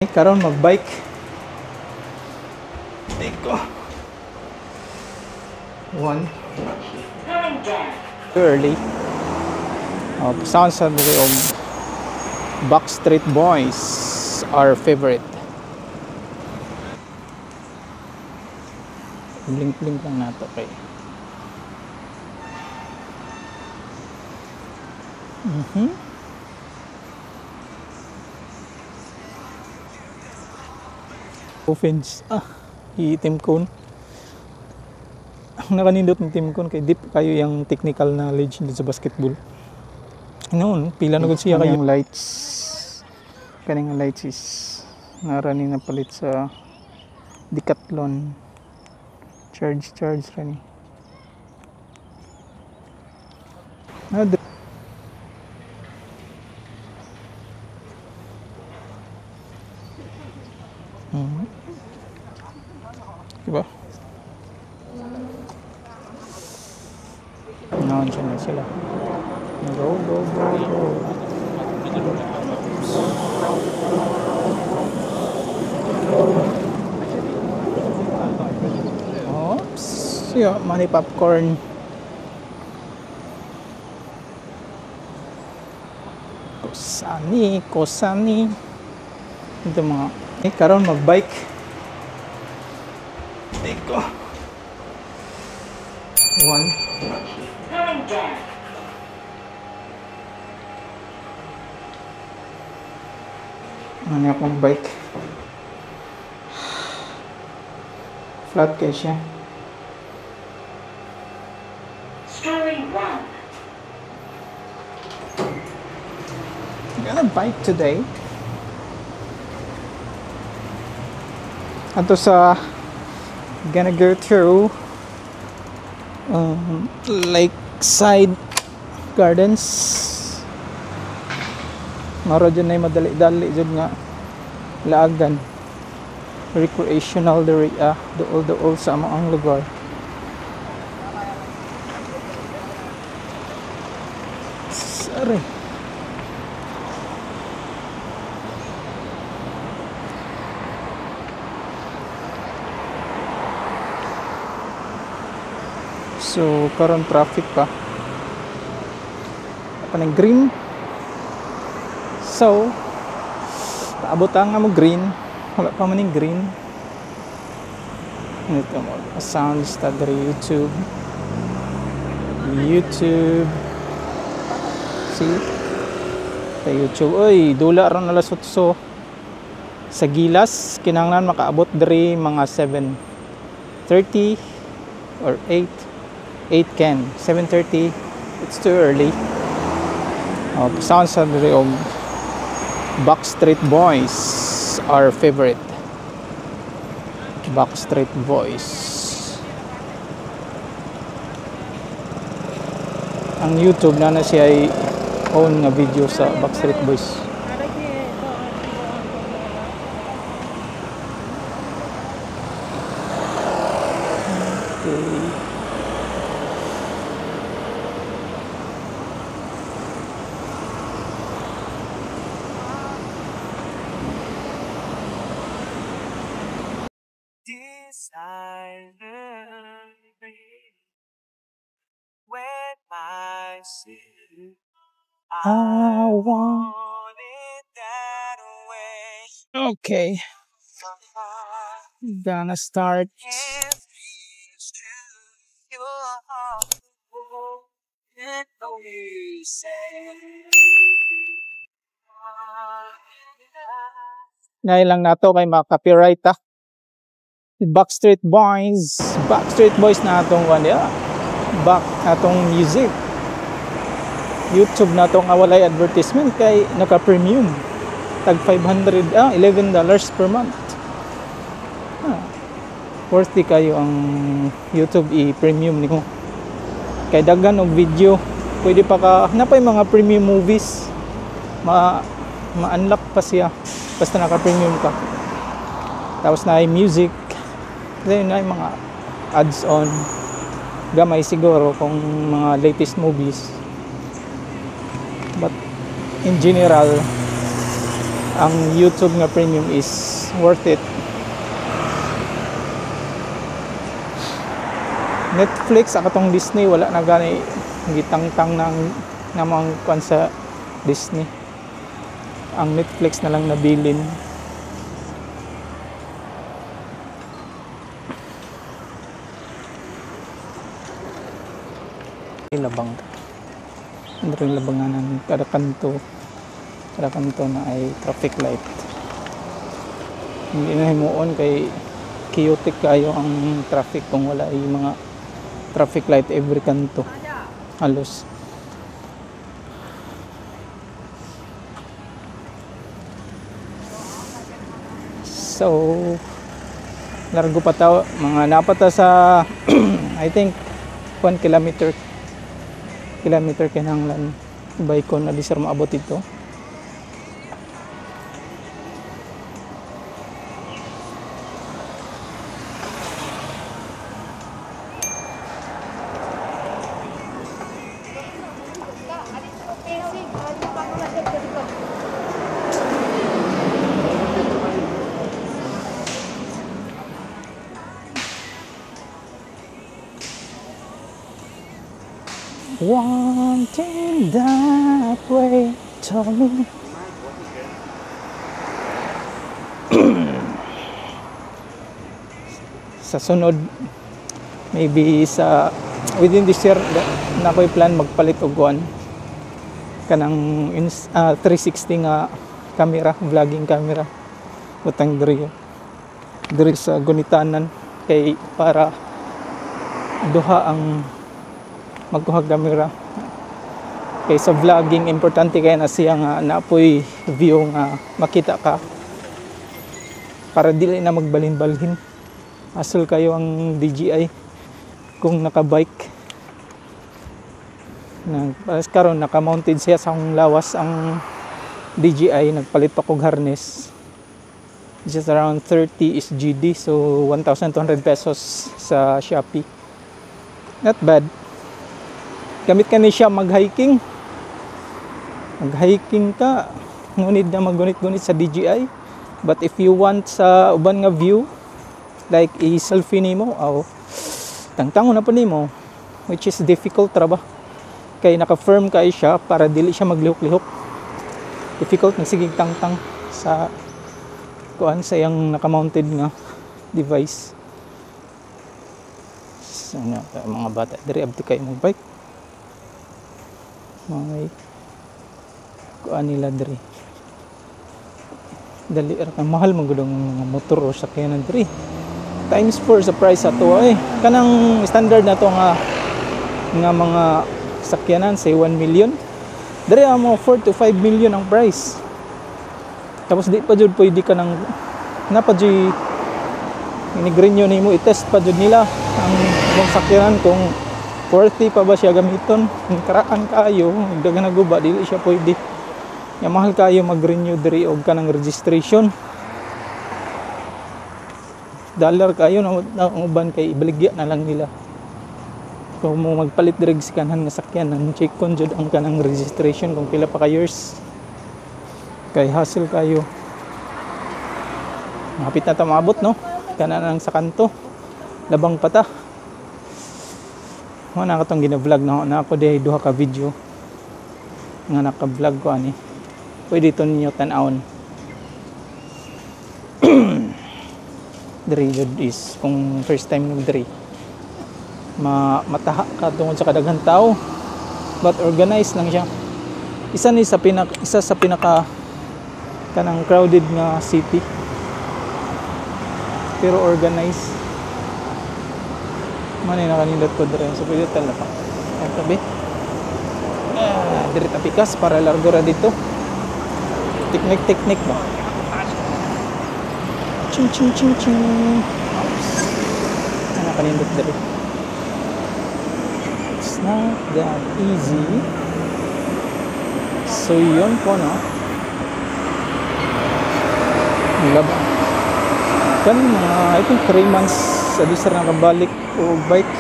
Karon magbike. Teko. One. Too early. Sounds of Backstreet Boys, our favorite. Blink-blink lang nato kay. Offense. I-team cone. Ang nakanindot ng team cone kay deep kayo yung technical knowledge sa basketball. Noon, pila na gud siya kayo lights. Kaning lights is narani na palit sa Decathlon. Charge rani. Diba? Nandiyan na sila. Go. Oops. Yeah, money popcorn. Kosani. Ito mga. Karon magbike. Teko. One. Ano akong bike? Flat kaya siya. Story 1. I'm gonna bike today. Ato sa gonna go through Lakeside Gardens. Maro dyan na yung madali-dali dyan nga laagan recreational area dool sa among lugar. Sorry. So karon traffic pa ng green. So paabot nga mo green, wala pa man yung green. Ito mo sound study YouTube see sa YouTube. Oy, dula ron alas 8 sa Gilas, kinahanglan makaabot diri mga 7:30 or 8 can 7:30. It's too early. Sounds of Backstreet Boys, our favorite. Backstreet Boys. Ang YouTube na siya ay own nga video sa Backstreet Boys. Okay. I want it that way. Okay. Gonna start. Ngayon lang nato kay mga copyright Backstreet Boys na atong back atong music. YouTube na itong awalay advertisement kay naka-premium tag $11 per month. Worth it kayo ang YouTube i-premium niko kay daghan og video, pwede pa ka napay mga premium movies ma-unlock pa siya basta naka-premium ka. Tapos na ay music, then na mga ads on gamay siguro kung mga latest movies. But in general ang YouTube nga premium is worth it. Netflix akatong Disney wala na gani gitangtang ng namang kwan sa Disney. Ang Netflix na lang nabilin. Labang. Ano rin labanganan kada kanto na ay traffic light. Hindi na himuon kay chaotic kayo ang traffic kung wala yung mga traffic light every kanto halos. So largo pa tao mga napata sa I think 1 kilometer kinahanglan by ko na di sir maabot ito. Wanting that way told me. Sa sunod maybe sa within this year na ko'y plan magpalit og kuan kanang 360 nga camera, vlogging camera utang diri sa gunitanan kay para duha ang magkuha camera kay sa vlogging importante kay na siya nga napoy view nga makita ka para dili na magbalhin-balhin. Asol kayo ang DJI kung naka-bike na karon naka-mounted siya sa lawas ang DJI. Nagpalit pa kog harness, just around 30 SGD, so 1,200 pesos sa Shopee. Not bad. Gamit ka ni siya mag-hiking ka ngunit na maggunit-gunit sa DJI. But if you want sa uban nga view like i-selfie nimo o tangtangon na po nimo, which is difficult traba kay naka-firm kay siya para dili siya maglihok-lihok. Difficult na sige tangtang sa kuan sa yang naka-mounted nga device. So mga bata diri abti kay mo bike may kuan nila diri dali ra mahal man gud ang mga motor o sakyanan diri. Times 4 sa price ato ay kanang standard na to nga mga sakyanan say 1 million diri amo 4 to 5 million ang price. Tapos di pa jud pwede ka nang napadji inigrinyo nimo i-test pa jud nila ang mong sakyanan kung worthy pa ba siya gamiton. Kung karaan kayo dagan naguba dili siya pwede. Ya mahal kayo mag-renew diri og kanang registration. Dollar kayo na uban kay ibaligya na lang nila. Kung mo magpalit diri sa kanang sakyanan, check kon jud ang kanang registration kung pila pa ka years. Kay hassle kayo. Mapit na ta maabot no. Kana nang sa kanto. Labang pata. Mo na katong gina-vlog na ako day duha ka video nga naka-vlog ko ani. Pwede to ninyo tan-awon. Diri jud is kung first time nung diri mataha ka tungod sa kadaghan tao, but organized lang siya. Isa sa pinaka kanang crowded nga city pero organized. Manay nakanindot ko diri so pwede tala pa ay tabi diri tapikas para largo ra dito. Teknik ba ching ching ching ching. Ano kanindot diri. It's not that easy. So yun po no. Labang. Kan mga I think 3 months sa disar nakabalik o bike.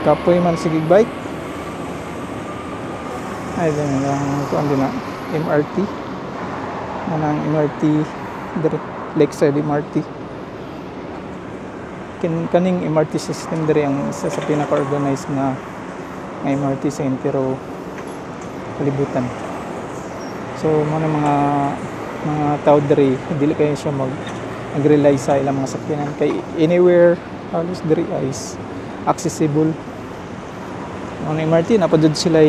Kapoy man sige bike. Ay din lang kuan din na MRT. Manang MRT diri Lakeside MRT. Kaning MRT system diri ang isa sa pinaka-organized na MRT sa entero kalibutan. So mga tao diri dili kayo siya mag-rely sa ilang mga sakyanan kay anywhere halos diri is accessible. Ang MRT napadud sila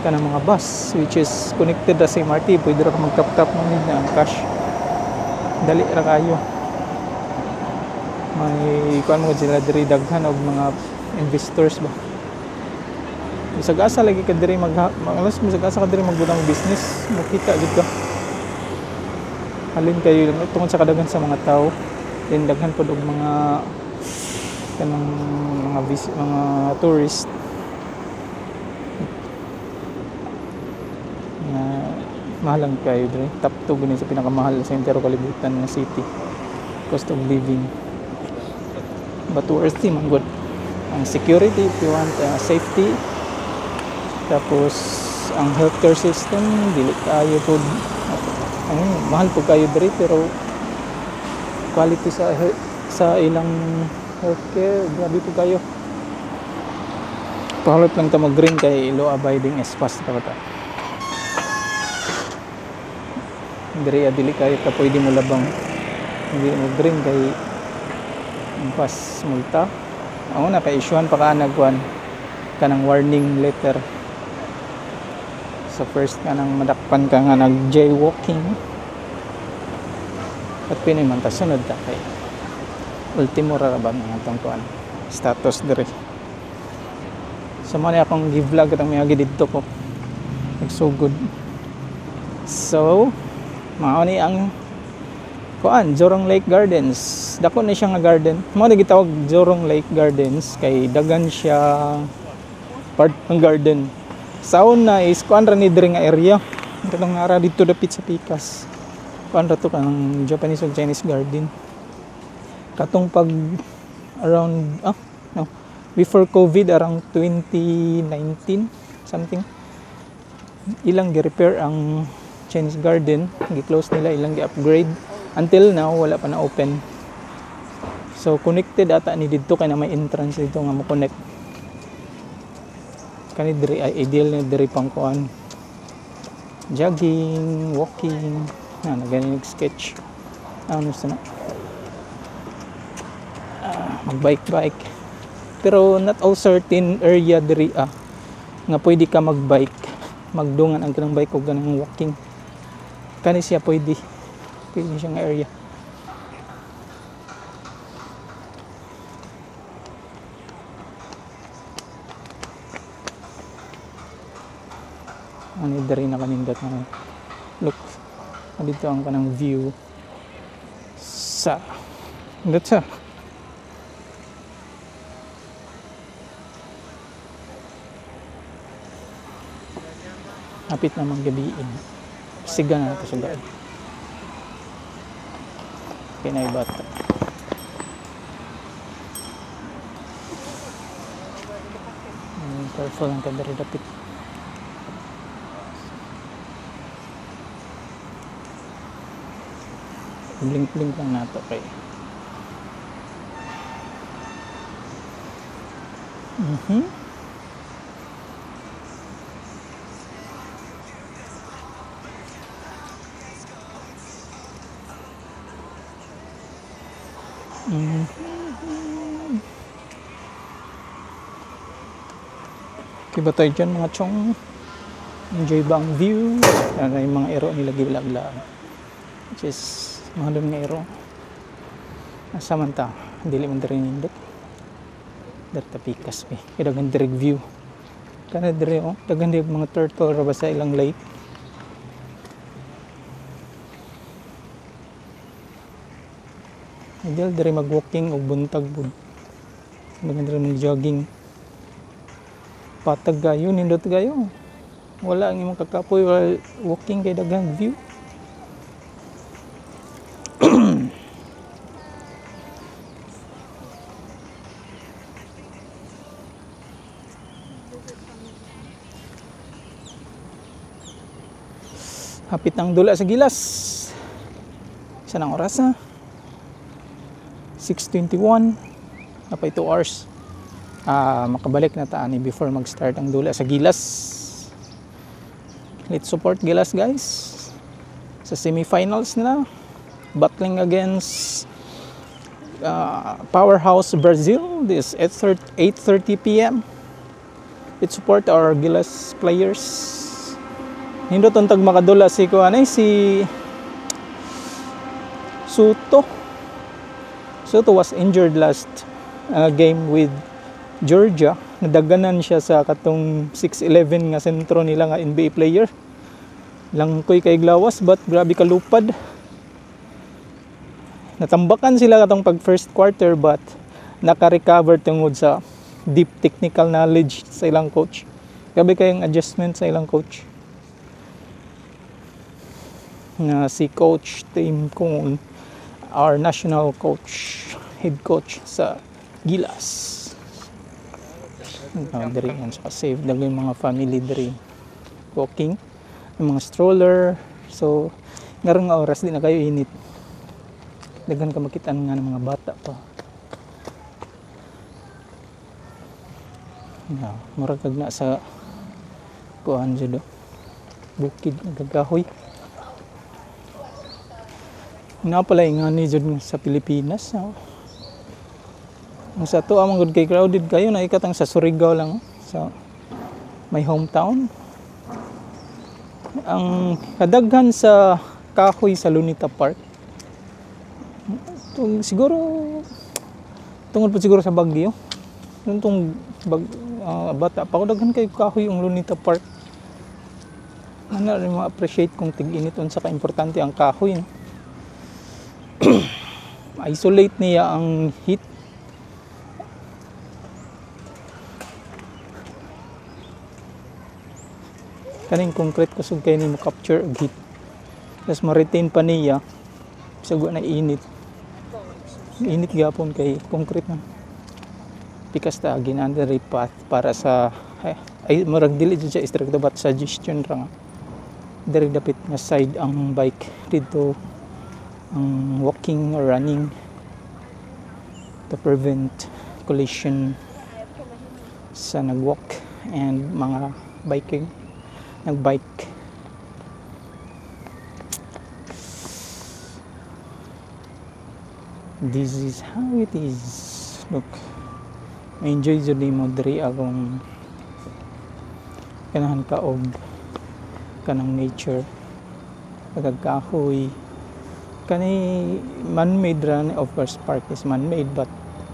kanang mga bus which is connected sa MRT, pwede ra ka mag-tap mo na cash. Dali ra kayo. May kuan mo sila diri daghan og mga investors ba. Bisag-asa lagi ka diri alas bisag-asa ka diri magbutang business, makita gid ka. Halin kayo tungod sa kadaghan sa mga tao, then daghan pod og mga kanang mga tourist na mahalang kayo dre. Top 2 gani sa pinakamahal sa entero kalibutan nga city, cost of living. But worthy man good ang security if you want safety. Tapos ang healthcare system dili kayo pod mahal po kayo dre, pero quality sa ilang healthcare grabe po kayo. Pahalop lang ta mag-green kay law abiding espas ta bata. Dili kayo ka pwede mo labang hindi mo green kay pas multa. Ako na kay issuean pa ka nagkuan kanang warning letter. So first kanang madakpan ka nga nag jaywalking at pinoy man ta sunod ta kay ultimo ra ba nga tong kuan status diri. So man akong gi-vlog atong miagi didto ko nagsugod. So mao ni ang kuan Jorong Lake Gardens. Dako na siya nga garden. Mao na gitawag Jorong Lake Gardens kay dagan siya part ng garden. Sauna is kuan ra ni diri nga area. Katong ara dito dapit sa Pikas. Kuan ra to kanang Japanese ug Chinese garden. Katong pag around before COVID around 2019 something. Ilang gi-repair ang Chinese garden, gi-close nila, ilang gi-upgrade. Until now wala pa na open. So connected ata ni didto kay na may entrance dito nga mo connect. Kani diri ay ideal na diri pang kuan jogging, walking na nagani sketch ano sa na mag-bike pero not all certain area diri nga pwede ka mag-bike magdungan ang kanang bike o ganang walking kani siya pwede siya nga area. Ano diri na kanindot na look dito ang kanang view sa dito hapit na manggabiin siga na ito sa gaan pinay bata careful lang ka diri dapit. Blink lang nato kay Okay ba tayo dyan mga chong? Enjoy ba ang view? Ano yung mga ero nila gilag-laan which is mahalong nga ero asa man ta dili man diri nindot data Pikas kay dagan direct view kana diri dagan direct mga turtle ra ba sa ilang lake ideal diri mag-walking o buntag bud dagan diri mag-jogging patag gayo nindot gayo wala ang imong kakapoy while walking kay dagang view. Hapit ang dula sa gilas. Saan ang oras na? 6:21. Napay 2 hours. Makabalik na taani before mag-start ang dula sa Gilas. Let's support Gilas, guys. Sa semifinals nila, battling against Powerhouse Brazil. This 8:30 p.m. Let's support our Gilas players. Nindot untag makadula si Soto. Soto was injured last game with Georgia. Nadaganan siya sa katong 6'11 nga sentro nila nga NBA player. Langkoy kay glawas but grabe kalupad. Natambakan sila katong pag first quarter but naka-recover tungod sa deep technical knowledge sa ilang coach. Grabe kayong adjustment sa ilang coach. Na si Coach Tim Cone, our national coach, head coach sa Gilas. Diri yan sa save dagay mga family diri walking, yung mga stroller. So ngarong nga oras di na kayo init. Daghan ka makitaan nga ng mga bata pa. Murag kag na sa kuan jud bukid nagagahoy. Na pala ingani jud sa Pilipinas. Ang sa to amang good kay crowded kayo na ikatang sa Surigao lang sa my hometown. Ang kadaghan sa kahoy sa Lunita Park. Siguro tungod po siguro sa bagyo. Tong bata pa ko daghan kay kahoy yung Lunita Park. Ano rin ma-appreciate kung tig-init unsa ka importante ang kahoy. Isolate niya ang heat. Kaning concrete kusog kay ni mo capture og heat. Tapos ma-retain pa niya bisag na init. Init gyapon kay concrete na. Pikas ta ginandere path para sa ay murag dili jud siya strict but suggestion ra nga. Diri dapit nga side ang bike dito ang walking or running to prevent collision sa nagwalk and mga nagbike. This is how it is. Look, enjoy jud mo diri akong kanahan kaog kanang nature pagkakahoy. Kani man-made ran, of course park is man-made but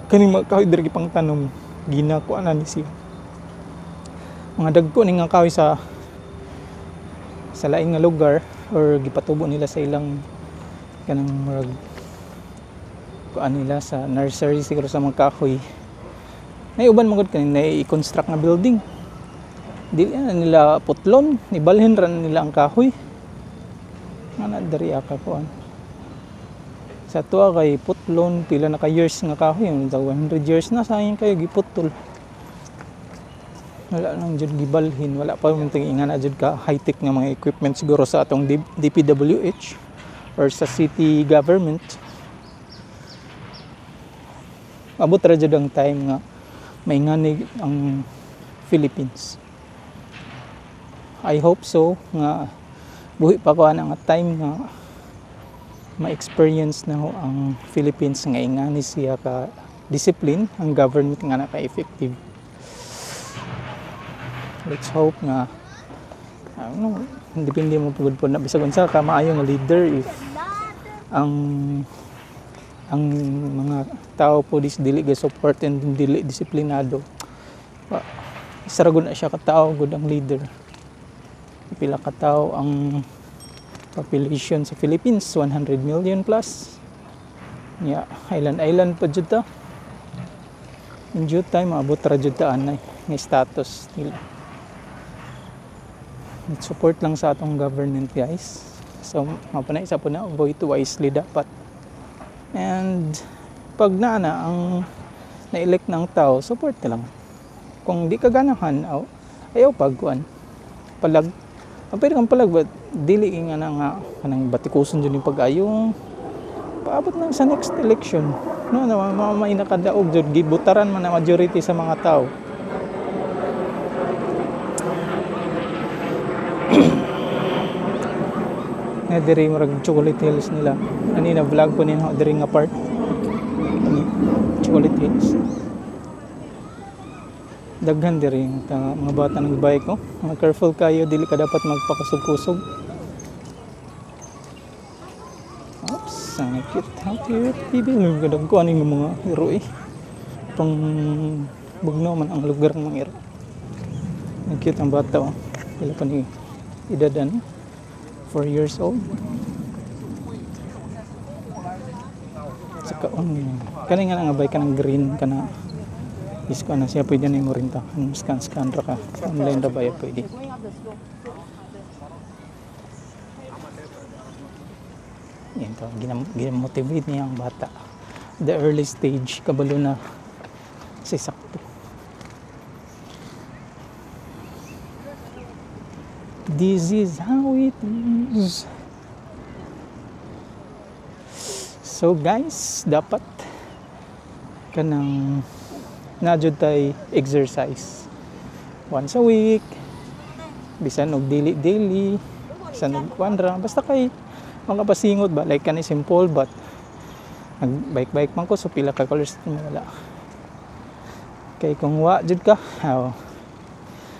kani kahoy diri pang tanom ginakuan na ni siya. Mga dagko ni nga kahoy sa laing nga lugar or gipatubo nila sa ilang kanang murag kuan nila sa nursery siguro sa mga kahoy. Nay uban magud kani na i-construct nga building. Dili na nila putlon, ibalhin ran nila ang kahoy. Nga diri aka kuan. Sa tuwa kay putlon pila na ka years nga kahoy, 100 years na sayang kayo giputol. Wala nang jud gibalhin, wala pa man tingingan na jud ka high-tech nga mga equipment siguro sa atong DPWH or sa city government. Abot ra jud ang time nga maingani ang Philippines. I hope so nga buhi pa ko nga time nga ma-experience na ho ang Philippines nga ingani siya ka discipline, ang government nga naka-effective. Let's hope nga depende mo pagod po na bisag unsa ka maayo nga leader if ang mga tao po dili ga support and dili disiplinado. Saragod na siya ka tao gud ang leader. Pila ka tao ang population sa Philippines, 100 million plus. Yeah, island pa jud ta. In due time maabot ra jud ta anay nga status nila. Support lang sa atong government, guys. So mapanay isa po na vote wisely dapat. And pag ang na-elect ng tao, support na lang. Kung di ka ganahan, ayaw pagkuan. Pwede kang palag, but dili nga na nga kanang batikuson dyan yung pag-ayong paabot na sa next election. No, na may nakadaog jud gibutaran man ang majority sa mga tao. Na diri murag Chocolate Hills nila. Ani na vlog po nila diri nga part. Chocolate Hills. Daghan diri mga bata nagbike ko. Mga careful kayo, dili ka dapat magpakasug-kusog. Oops, ang cute. How cute. Bibilong ka ko aning mga hero eh. Pang bugno man ang lugar ng mga hero. Ang cute ang bata oh. Pila pa ni idadan. 4 years old. Saka kani nga nga bike ka ng green ka na is ko na siya pwede na mo rin ta. Scan ra ka. Online ra ba ya pwede. Yan to, ginamotivate niya ang bata. The early stage, kabalo na si sakto. This is how it is. So guys, dapat kanang najud tay exercise once a week, bisan og daily, bisan og kwandra, basta kay mga pasingot ba, like kani simple but nag-bike man ko so pila ka colors wala. Kay kung wa jud ka,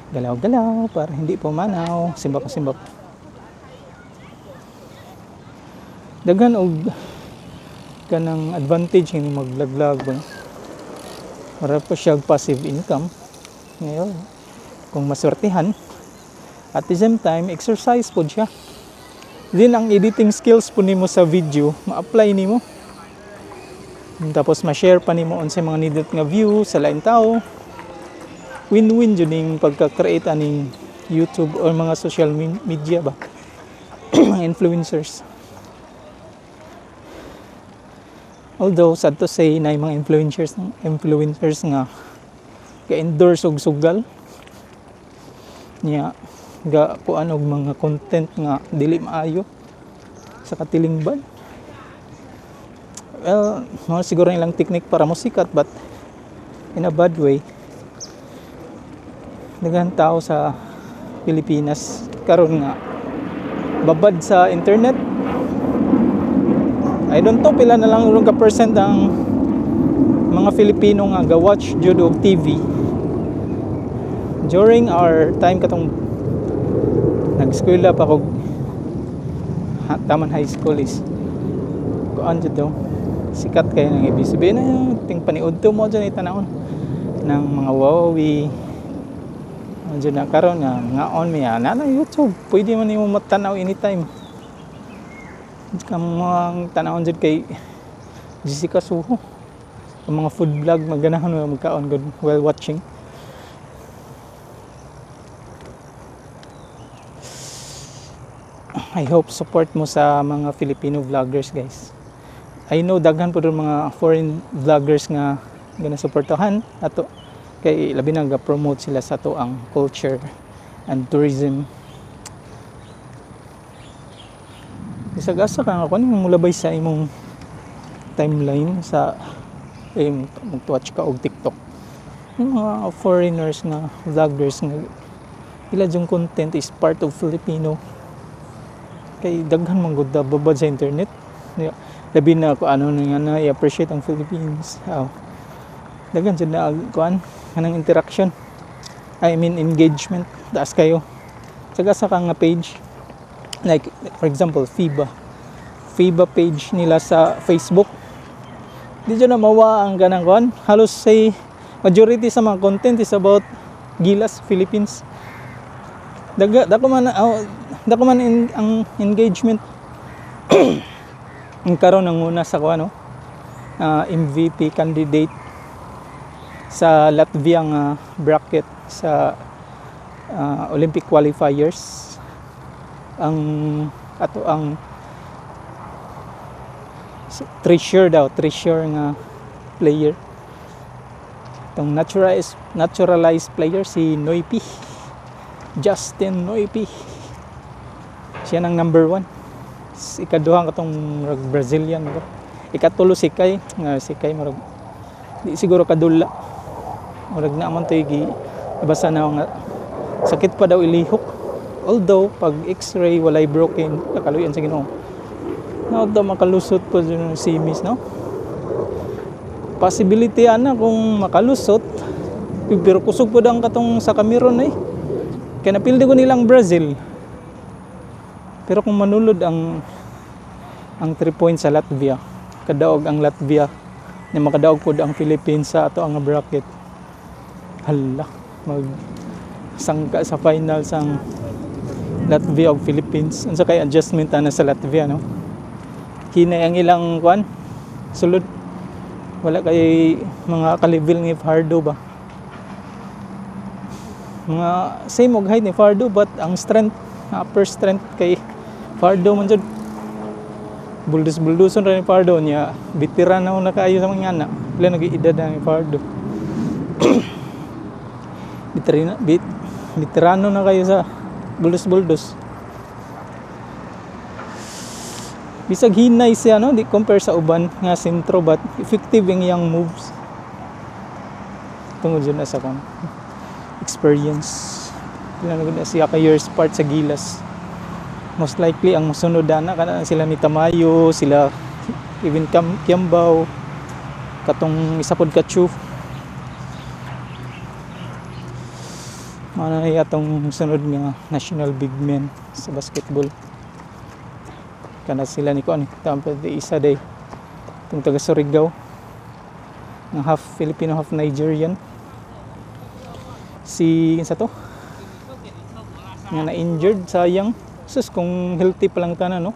galaw-galaw para hindi pumanaw, simbak. Daghan og kanang advantage ini maglaglag ba. Para po siya passive income. Ngayon, kung maswertihan, at the same time, exercise po siya. Din ang editing skills po nimo sa video, ma-apply nimo. Tapos ma-share pa nimo on sa mga needed nga view sa lain tao. Win-win jud ning pagka-create aning YouTube or mga social media ba. Mga influencers. Although sad to say na yung mga influencers nga ka-endorse og sugal niya ga kuan og mga content nga dili maayo sa katilingban. Well, mo siguro nilang technique para mo sikat but in a bad way. Daghan tao sa Pilipinas karon nga babad sa internet. I don't know pila na lang ka percent ang mga Filipino nga ga-watch jud og TV. During our time katong nag-eskwela pa kog taman high school is kuan jud daw sikat kay nang ibig na ting paniud to mo dyan itanawon ng mga wawi dyan na karon nga mga on miya na YouTube pwede man nimo matanaw anytime. Kamang tanawon jud kay Jessica Suho ang mga food vlog maganahan mo magkaon good while watching. I hope support mo sa mga Filipino vloggers guys. I know daghan po doon mga foreign vloggers nga gana suportahan ato kay labi na ga-promote sila sa to ang culture and tourism. Isag-asa ka nga kung mulabay sa imong timeline sa mag-watch ka og TikTok. Yung mga foreigners nga vloggers nga ila yung content is part of Filipino. Kay daghan man gud babad sa internet. Labi na ko ano nga na i-appreciate ang Philippines. Daghan jud na kuan kanang interaction. I mean engagement. Taas kayo. Sagasa ka nga page. Like for example, FIBA page nila sa Facebook. Di dyan na mawa ang ganang kuan. Halos say majority sa mga content is about Gilas, Philippines. Dako man ang engagement. Ang karon ng una sa kuan MVP candidate sa Latvia nga bracket sa Olympic qualifiers. Ang treasure nga player. Itong naturalized player si Noipi. Justin Noipi. Siya nang number 1. Ikaduhang katong Brazilian ikatulo sikay nga sikay marag di siguro kadula marag na man toy gi basa na nga sakit pa daw ilihok, although pag x-ray walay broken kakaluyan sa Ginoo na daw makalusot po si Miss, no? Possibility ana kung makalusot, pero kusog po ang katong sa Cameroon eh. Kaya napildi ko nilang Brazil. Pero kung manulod ang 3 points sa Latvia, kadaog ang Latvia, na makadaog po ang Philippines sa ato ang bracket. Hala, mag sangka sa final sang Latvia o Philippines. Unsa kay adjustment ana sa Latvia, no? Hinay ang ilang kuan sulod. Wala kay mga ka-level ni Fardo ba? Mga same og height ni Fardo, but ang strength, upper strength kay Fardo man jud. Buldos-buldoson ra ni Fardo niya, veterano na kaayo sa mga anak. Pila nag-iedad na ni Fardo. Veterano na kayo sa buldos-buldos. Bisag hinay siya, no? Di compare sa uban nga sentro, but effective yung iyang moves. Tungod dyan na sa kan experience. Pinanagod na siya ka years part sa Gilas. Most likely ang masunod na kana sila ni Tamayo, sila even Kiambao, katong isa pod ka Chu. Mana atong sunod nga national big men sa basketball. Kana sila ni kuan tampo di isa day tung taga Surigao ng half Filipino half Nigerian si sa to nga na injured sayang sus kung healthy pa lang kana, no?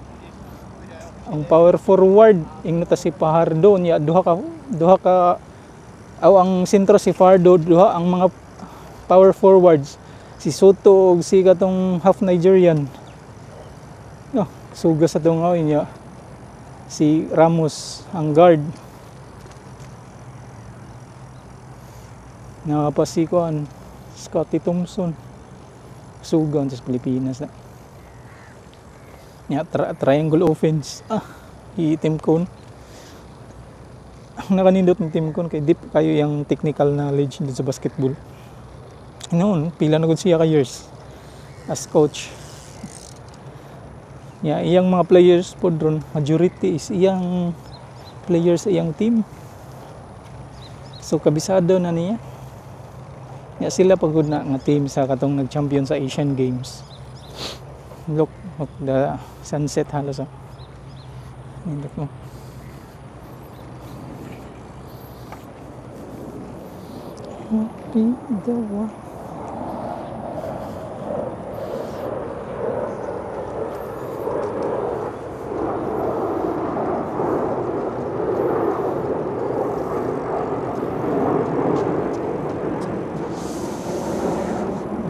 Ang power forward ingno ta si Fajardo niya duha ka aw ang sentro si Fajardo duha ang mga power forwards si Soto ug si katong half Nigerian. No, suga sa tungaw niya si Ramos ang guard. Nakapasikuan Scotty Thompson suga sa Pilipinas na. Triangle offense. Team Cone. Ang nakanindot ng Team Cone kay deep kayo yung technical knowledge dito sa basketball. Noon, pila na gud siya ka years as coach. Iyang mga players po dron, majority is iyang players sa iyang team. So kabisado na niya. Sila pagod na nga team sa katong nag-champion sa Asian Games. Look the sunset halos. Look mo. Happy daw.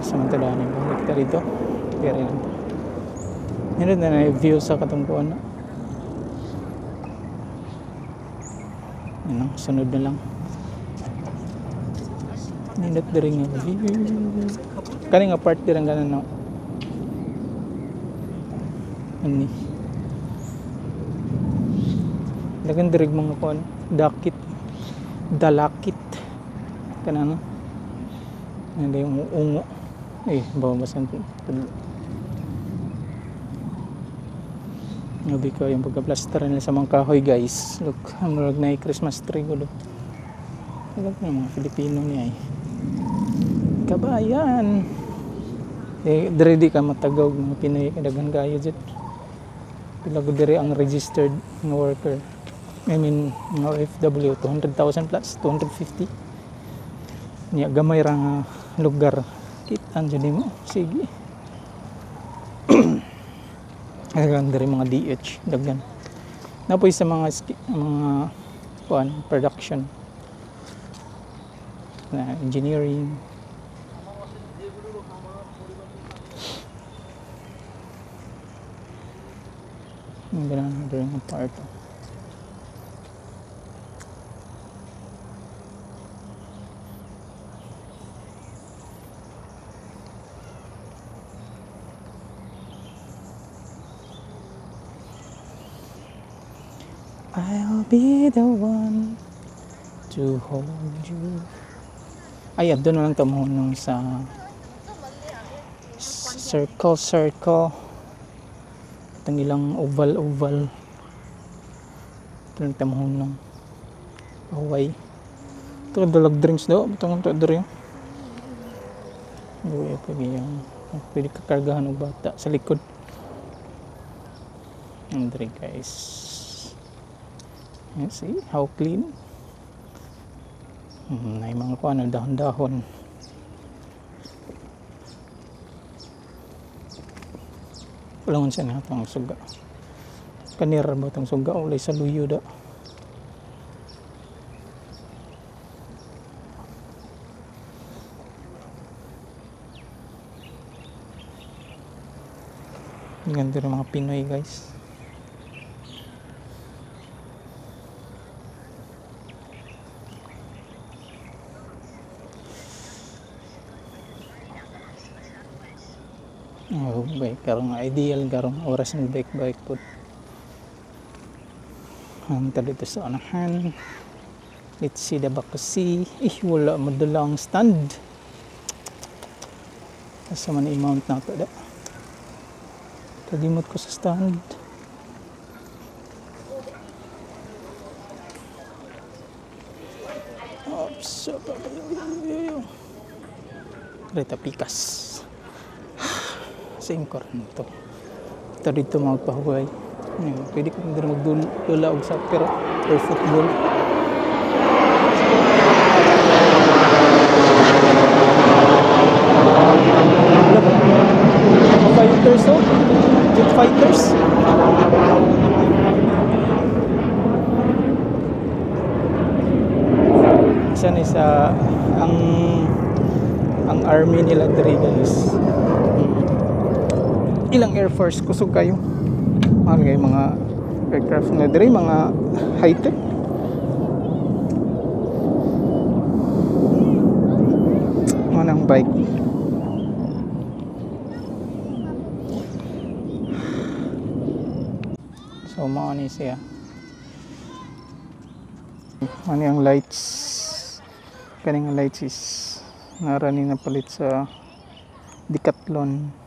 Samantala ni balik kita dito. Kaya rin. Yan na view sa katungkuan na. Yan, sunod na lang. Nindot na rin yung view. Kani nga part din ang ganan na. Ani. Dagan dirig mga kuan. Dakit. Dalakit. Kana na. Hindi yung ungo. Bawasan po. Nabi ko yung pagka-plaster nila sa mga kahoy, guys. Look, ang marag na Christmas tree ko. Look na mga Filipino niya eh. Kabayan. Dire di ka matagaw ng Pinay kadagan kayo dyan. Pila ko dire ang registered ng worker. I mean, mga OFW, 200,000 plus, 250. Niya, gamay rang lugar. Kitaan dyan mo. Sige. Ayan dari mga DH. Daggan. Napoy sa mga production. Na engineering. Ang ganun dari mga part. I'll be the one to hold you. Ay, doon na lang tamuhon sa circle. Itong ilang oval. Ito lang tamuhon ng Hawaii. Ito dalag drinks daw. Itong ito drin. Pwede kakargahan ng bata sa likod. And drink, guys. You see how clean. May mga kuan dahon-dahon. Ulangon siya na itong suga. Kanira ba itong suga? Ulay sa luyo da. Ganda rin mga Pinoy, guys. Oh, bike karong ideal karong oras ng bike po. Dito sa unahan. Let's see the back to see. Wala madalang stand. Asa man i-mount na ito da. Kalimot ko sa stand. Oops. Reta pikas. Same core nito. Ito dito magpahuway. Pwede ko din magdula og soccer or football. Fighters oh. Jet fighters. Isa ni sa ang army nila diri, guys. Ilang Air Force kusog kayo. Mga aircraft na diri, mga high-tech. Manang bike. So mao ni siya. Ano yung lights? Kaning lights is narani na palit sa Decathlon.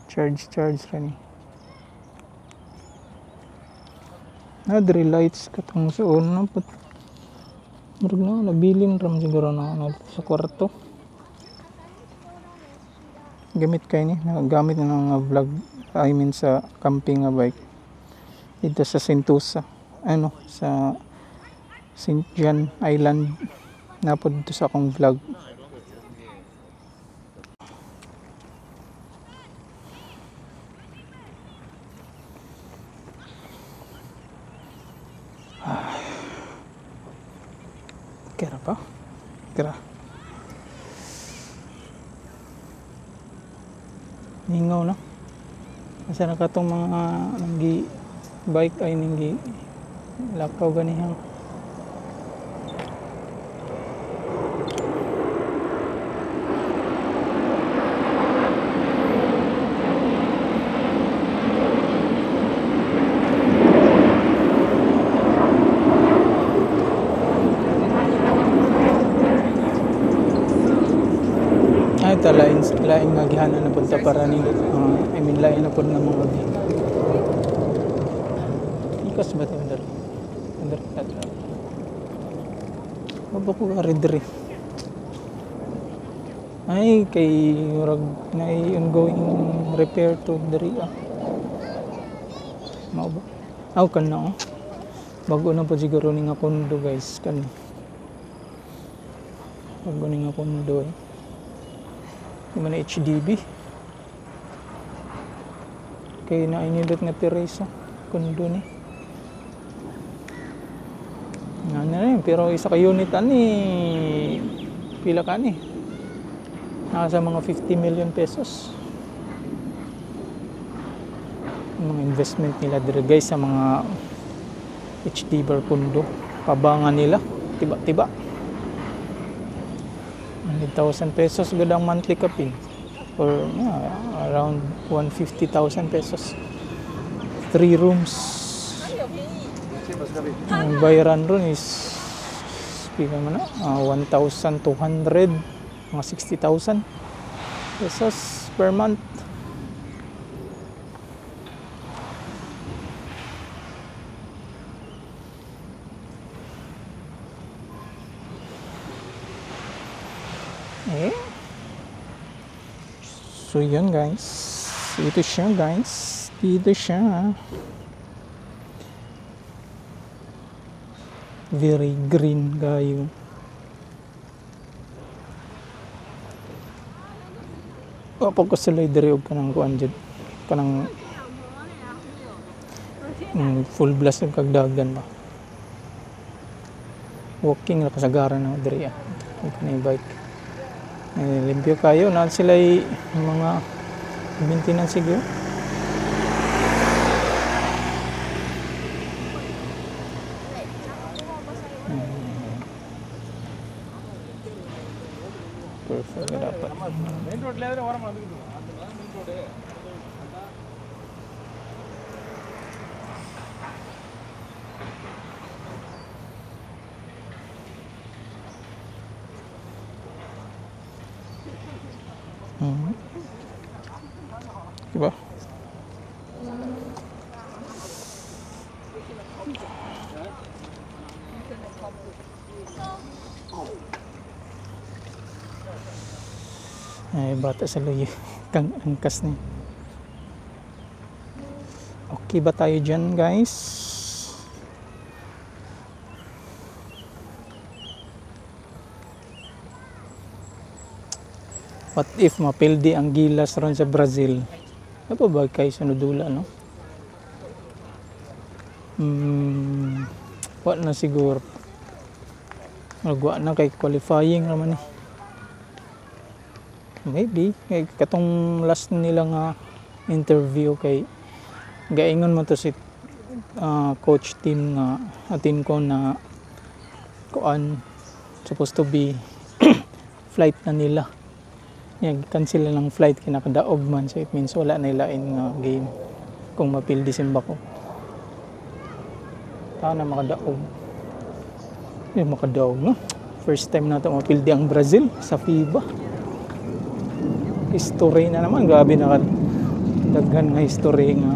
Charge rani. Nadri lights katong sa una put. Murag na nabilin ram siguro na sa kwarto. Gamit kay ni, nagamit na ng vlog, I mean sa camping nga bike. Dito sa Sentosa, sa St. John Island. Napod dito sa akong vlog. Kira pa? Kira. Ningaw na. Kasi nakatong mga nanggi bike ay nanggi lakaw ganihang. Lain nga gihanan na punta para ni lain na po na mga ikas ba ito under mabok ko ka redri ay kay murag na ongoing repair to dari mao ba kan na bago na po siguro ni nga kondo, guys, kan bago ni nga kondo yung mga HDB kaya na inilot nga Teresa kondo ni nga na rin, pero isa ka unit pila ka nasa mga 50 million pesos yung mga investment nila dire, guys, sa mga HDB kondo. Pabangan nila tiba-tiba 100,000 pesos gadang monthly kapin or around 150,000 pesos 3 rooms Ang bayaran ron is bigyan mo na 1,200, mga 60,000 pesos per month. Eh, so yun guys, ito siya guys, ito siya. Very green kayo. Pag ko sila diri og kanang kuan jud, kanang full blast ng kagdagan ba. Walking na kasagaran na diri ang kanang bike. Limpyo kayo na sila mga maintenance siguro. Perfect dapat. Main road level oram adugdu. Main road diba? Ay, bata sa luyo. Kang angkas na. Okay ba tayo dyan, guys? What if mapildi ang gilas ron sa Brazil? Ano pa ba kayo sunodula, no? Wala na siguro. Magwa na kay qualifying naman eh. Maybe kay katong last nila nga interview kay gaingon mo to si coach team nga atin ko na kuan supposed to be flight na nila. Cancel lang flight kinakadaog man, so it means wala na ilain nga game kung mapildi simba ko. Sana makadaog. Makadaog, no? First time na ito mapildi ang Brazil sa FIBA. History na naman, grabe na daghan nga history nga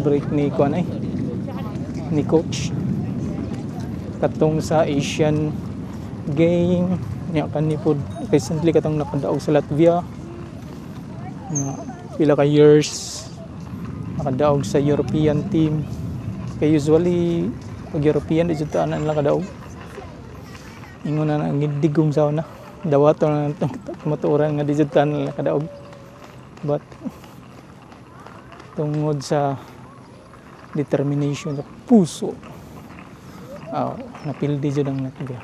break ni kuan ni coach katong sa Asian game nya kanipod recently katong nakadaog sa Latvia pila ka years nakadaog sa European team kay usually pag European di jud ta nila kadaog ingon na gidigom sa una dawato na maturan nga di jud ta nila kadaog but tungod sa determination sa puso napildi jud ang Latvia.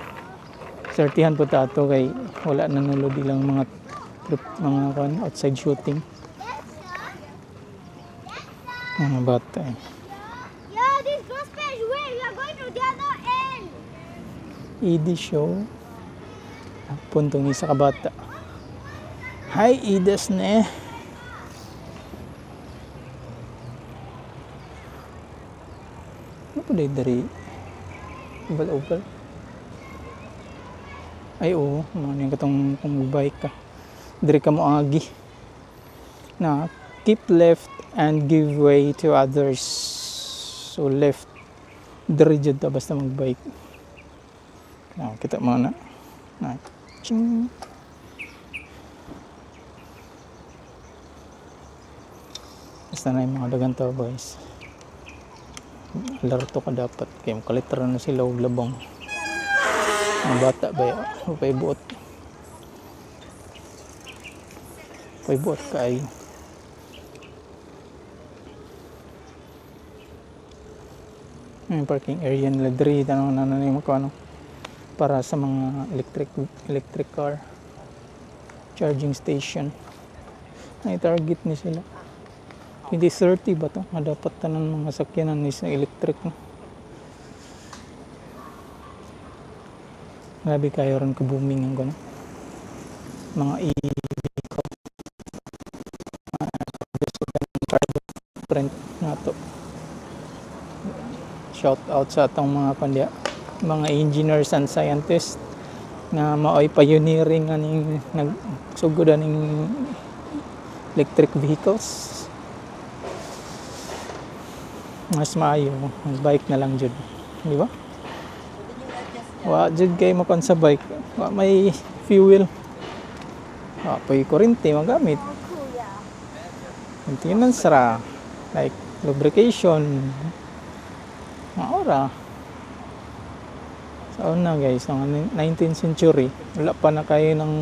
Sertihan po tato kay wala na nulod ilang mga outside shooting. Mga bata eh. Yeah, this gospel is where we are going to the other end. Edie show. Puntong isa ka bata. Hi, Idas ne. Ano po dari? Ubal-ubal. Ay oo, ano yung katong kung bike ka. Diri ka mo agi. Na, keep left and give way to others. So left. Diri jud ta basta magbike. Na, kita mo na. Na, ching. Basta na yung mga dagan to boys. Laro to ka dapat. Kaya makalitra na sila og labang. Ang bata ba yun? Paibuot. Paibuot kayo. Yung parking area nila diri. Tanong na yung ano, para sa mga electric car. Charging station. Ay target ni sila. 2030 ba to? Dapat tanan mga sakyanan ni sa electric. No? Grabe kayo rin ka-booming ang gano'n. Mga e-vehicle. Different na to. shout out sa atong mga pandya, mga engineers and scientists na maoy pioneering aning nagsugod aning electric vehicles. Mas maayo bike na lang jud, di ba? Wa jud kay makon sa bike, wa may fuel, wa pay kuryente magamit. Maintenance ra, like lubrication, maora. So na guys, ang 19th century, wala pa na kayo ng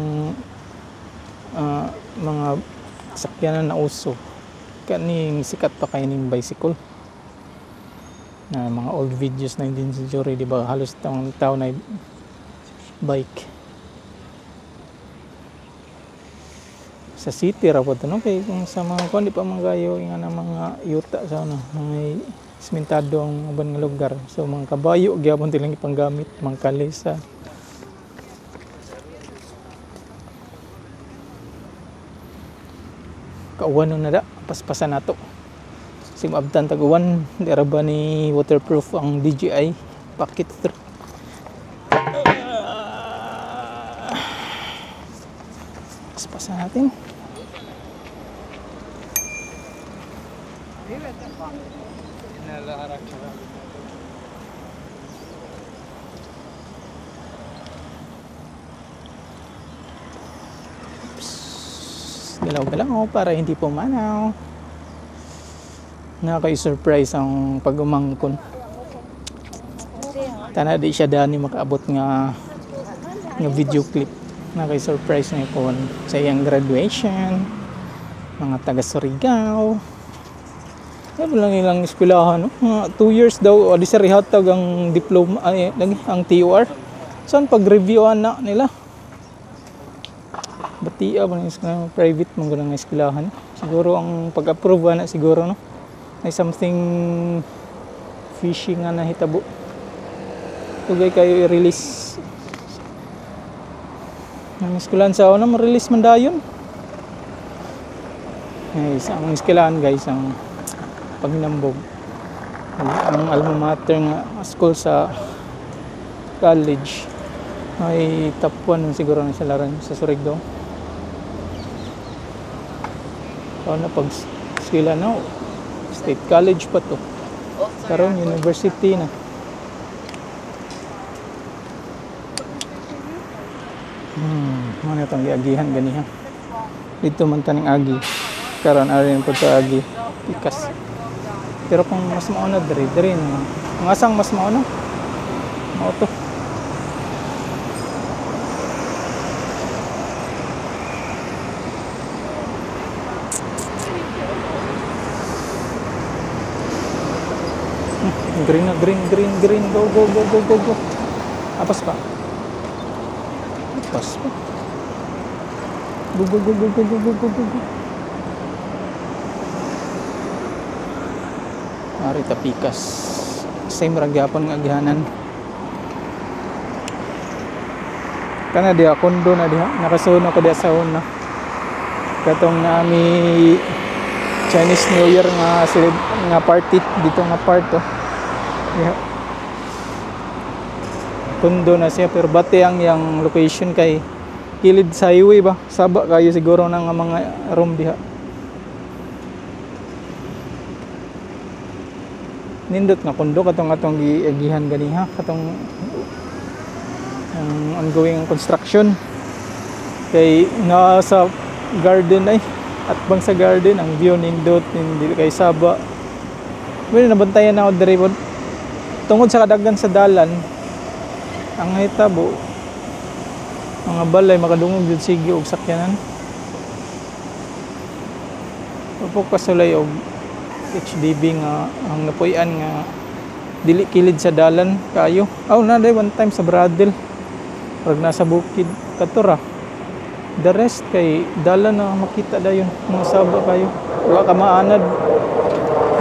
mga sakyanan na uso. Kaning sikat pa kayo ng bicycle. Na mga old videos 19th century, di ba? Halos tao na bike. Sa city ra po ito, no? Kaya kung sa mga kundi pa magayo nga ng mga yuta sa ano, may simentado ang uban nga lugar. So mga kabayo gyapon tilang ipanggamit, mga kalesa. Kauwan na da, paspasan nato. Sim abtan taguwan, di ra ba ni waterproof ang DJI Pocket 3. Paspasan natin. Galaw-galaw ako para hindi pumanaw. Nakaka-surprise ang pag-umangkon. Tana di siya dani makaabot nga video clip. Nakaka-surprise niya ko sa iyang graduation. Mga taga Surigao. Yan lang ilang eskwelahan. No? 2 years daw, o di sa rihatag ang diploma, ay, ang TOR. Saan pag-reviewan na nila? Batia ba ng private mong ganang eskwelahan? Siguro ang pag-approve na siguro, no? Ay something fishy nga nahitabo. Tugay kayo i-release. Ang eskwelahan sa una, ma-release man dayon. Guys, ang eskwelahan guys, ang Pagnambog. Ang alma mater nga school sa college ay top 1 siguro na sa laran sa Surigao. So na pag sila na state college pa to. Karon university na. Ano itong giagihan ganiha. Dito man taning agi. Karon arin po sa agi. Pikas. Pero kung mas mauna dire na. Ang asang mas mauna? Mao to. Green na, green. Go. Apas pa. Go. Arita pikas. Same ragyapon nga agihanan. Kana diha kondo na diha. Nakasuno ko diha sa una. Katong nami Chinese New Year nga party dito nga part to. Yeah. Kondo na siya pero bati ang location kay kilid sa highway ba. Saba kayo siguro ng mga room diha. Nindot nga kondo katong giagihan ganiha katong ongoing construction kay nasa garden ay at bang sa garden ang view nindot hindi kay saba. Well, nabantayan na ako diri tungod sa kadaghan sa dalan ang hitabo mga balay makadungog jud sige og sakyanan. Pupok kasulay og HDB nga ang napuy-an nga dili kilid sa dalan kayo. Na day one time sa Bradel. Pag nasa bukid katura. The rest kay dalan na makita dayon mga saba kayo. Wa ka maanad.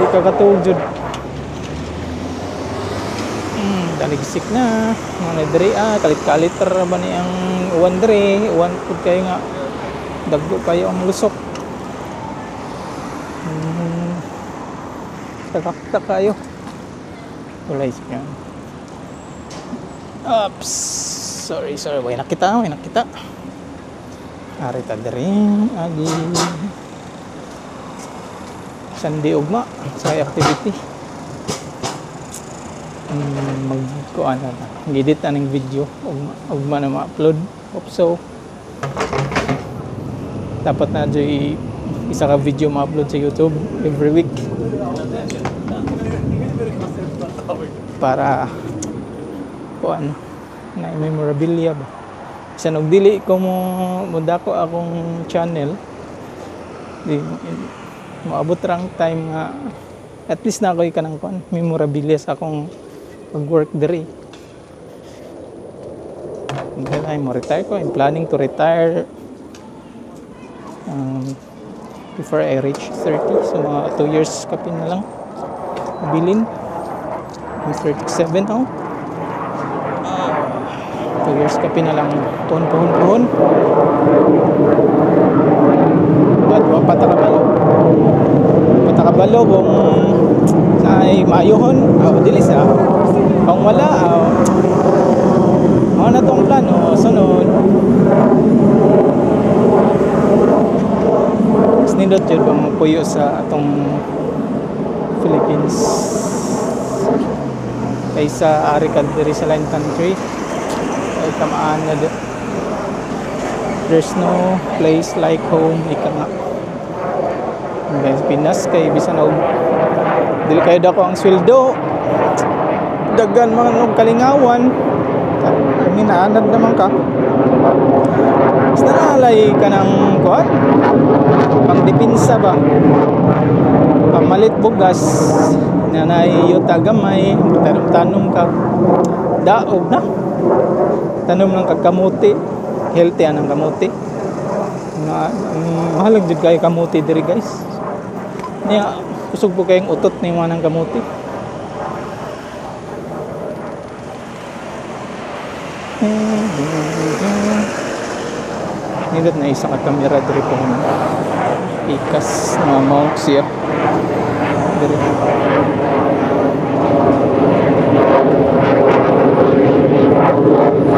Di ka katuog jud. Daligsik na. Mga diri kalit-kaliter ba ni ang uwan diri. Uwan pud kayo nga dagko kayo ang lusok. Takak kayo. Tulay siya. Oops. Sorry. May nakita. Arita daring agi. Sandi ugma sa activity. Magkuan na. Gidit aning video ugma na ma-upload. So dapat na dyan isa ka video ma-upload sa YouTube every week para kuan na memorabilia ba. Isa og dili ko mo dako akong channel di maabot rang time nga at least na ako'y kanang kuan memorabilia sa akong pag-work diri. Then I'm retire ko. I'm planning to retire before I reach 30. So mga 2 years kapin na lang bilin. I'm 37 now. 2 years kapin na lang puhon. But patakabalo kung ay maayohon dili sa kung wala na tong plano sunod nindot yun bang puyo sa atong Philippines kaysa ari ka diri sa line country ay tamaan na there's no place like home ika nga guys Pinas kay bisan og dili kayo dako ang sweldo daghan man og kalingawan minaanad naman ka basta nalay ka ng kuwan pangdipinsa ba pamalit bugas nanay yuta gamay tanom ka daog na tanom ng kagkamuti healthy anang kamuti mahalag jud kay kamuti diri guys niya kusog po kayong utot ni mga ng kamuti. Nindot na isa ka camera diri po ikas na mount siya diri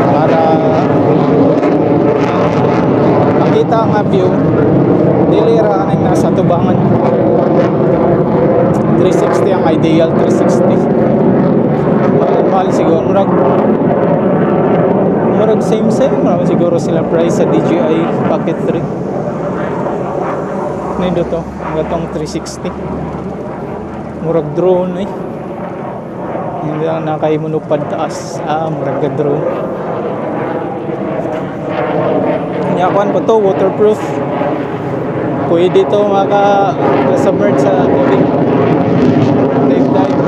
para makita nga view dili ra kanang nasa tubangan 360 ang ideal 360 mahal siguro murag same naman siguro sila price sa DJI Pocket 3 nido to gatong 360 murag drone hindi lang nakaimunupad taas murag ga drone nyakuan po to waterproof pwede to maka-submerge sa tubig dive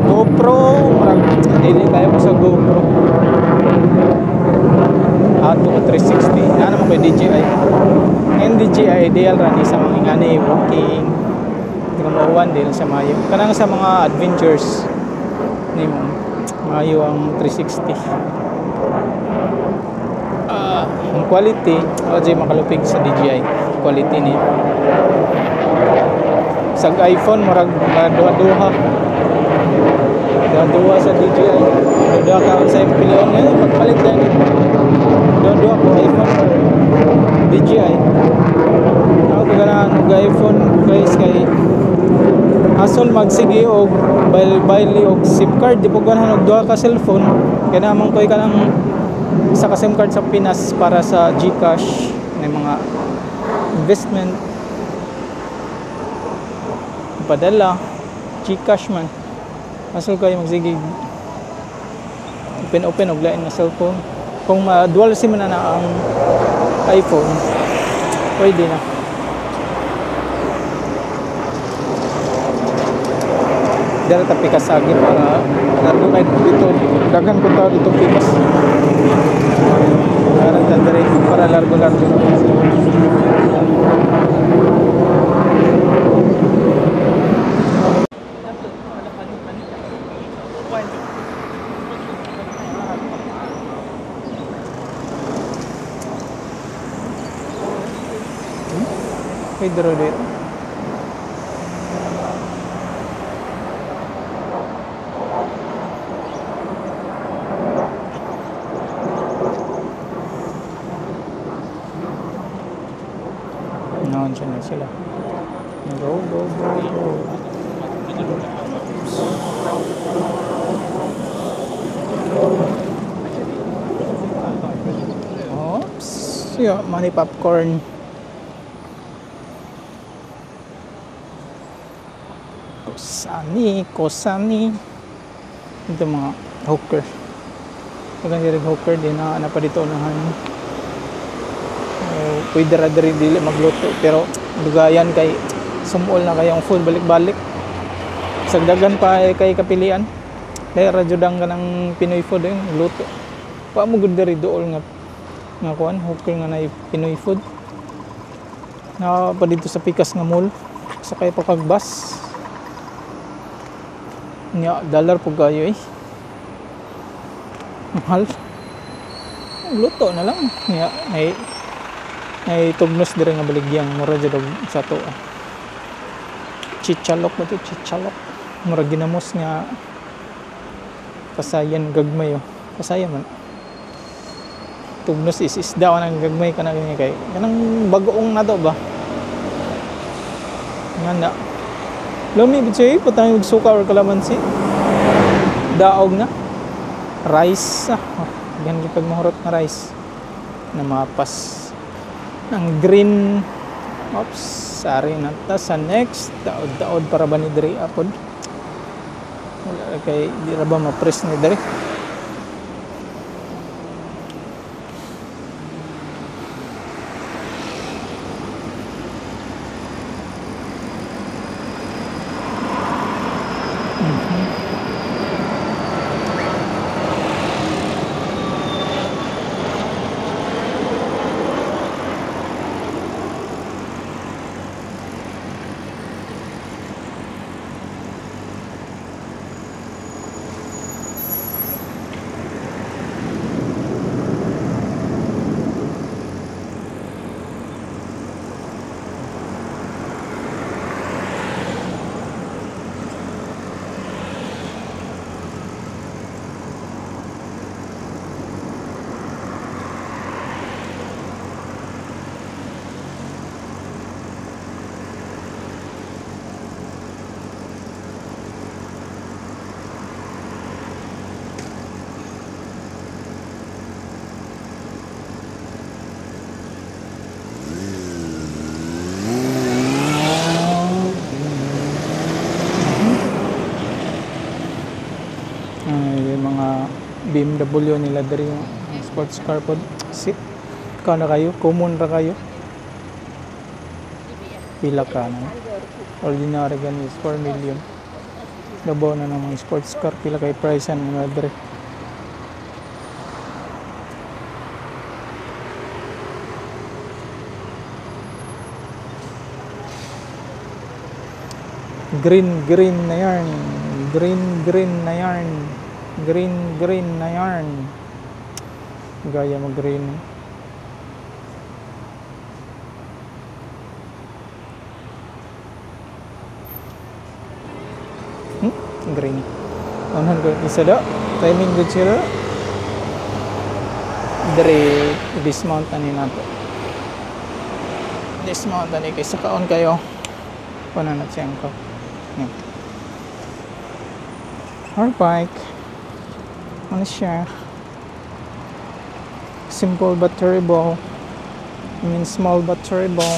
GoPro hindi kaya ko sa GoPro ato ko 360 ano naman ko DJI and DJI ideal ran sa mga ingani walking hindi ka mauwan din sa mayo kanang sa mga adventures ni mo mayo ang 360 ang quality o makalupig sa DJI quality ni sa iPhone murag duha sa DJI duha ka sa pilihan ngayon pagpalit din duha ko iPhone or DJI ako ganahan og iPhone guys kay hasol magsige og baili og SIM card di po ganahan og duha ka cellphone kaya naman koy kanang isa ka SIM card sa Pinas para sa GCash may mga investment padala GCash man asal kayo magsige open og lain na cellphone kung dual SIM na ang iPhone pwede na dala ta pikasagi para largo kay dito daghan ko ta dito pikas para largo Pedro dito mansion na sila. Go, go, go, go. Oops. Yeah, money popcorn. Kosani. Ito mga hooker. Pag ang hooker din na pa dito unahan. Pwede ra dili magluto pero dugayan kay sumol na kayong full balik-balik. Sagdagan pa kay kapilian. Kaya radyodang ka ng Pinoy food yung luto. Pa mo gud diri dool nga kuan hooker nga na Pinoy food. Na pa dito sa Pikas nga mall. Sakay pa kag bus. Nya dollar po kayo mahal. Luto na lang. Nya ay tugnos dire nga baligyang mura jud sa to. Chichalok ba to? Chichalok. Mura ginamos nga kasayan gagmay Kasayan man. Tugnos is isda nang gagmay kana kay kanang bagoong na to ba? Nganda. Lami bitsoy patay og suka or kalamansi. Daog na. Rice. Yan gipag mahurot na rice. Na mapas. Ang green. Oops, sorry na ta sa next. Daod para ba ni diri apod? Wala kay di ra ba ma-press ni diri? BMW nila dari yung sports car pod sit ka na kayo common ra kayo pila ka na ordinary gan is 4 million labaw na ng mga sports car pila kay price an mga dari green na yarn green na yarn green na yarn gaya mag green green unahan ko isa da timing good sila dire dismount ani nato dismount ani kay sakaon kayo kuno na siyang ko our bike ano siya simple but terrible I mean small but terrible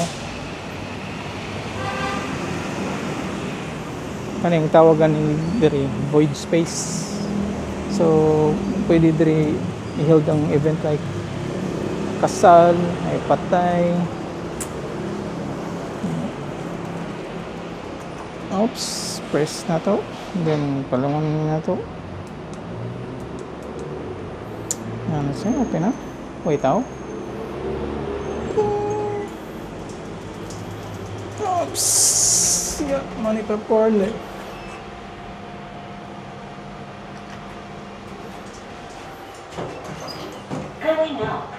ano yung tawagan ni diri void space so pwede diri i-hold ang event like kasal ay patay oops press na to then palangan na to ano siya, okay na? Wait out. Oops! Yeah, money pa porle. Going up.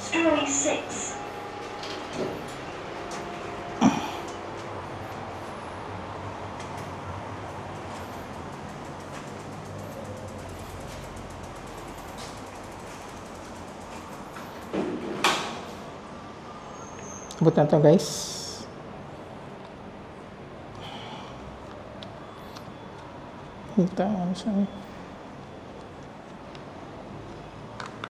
Story 6. Abot na to guys. Kita ano siya.